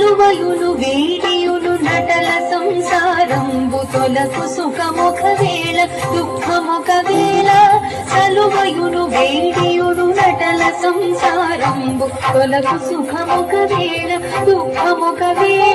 సలువయును వేడియును నటల సంసారంబు తొలకు సుఖమొక వేళ దుఃఖమొక వేళ సలువయును వేడియును నటల సంసారంబు తొలకు సుఖమొక వేళ దుఃఖమొక వేళ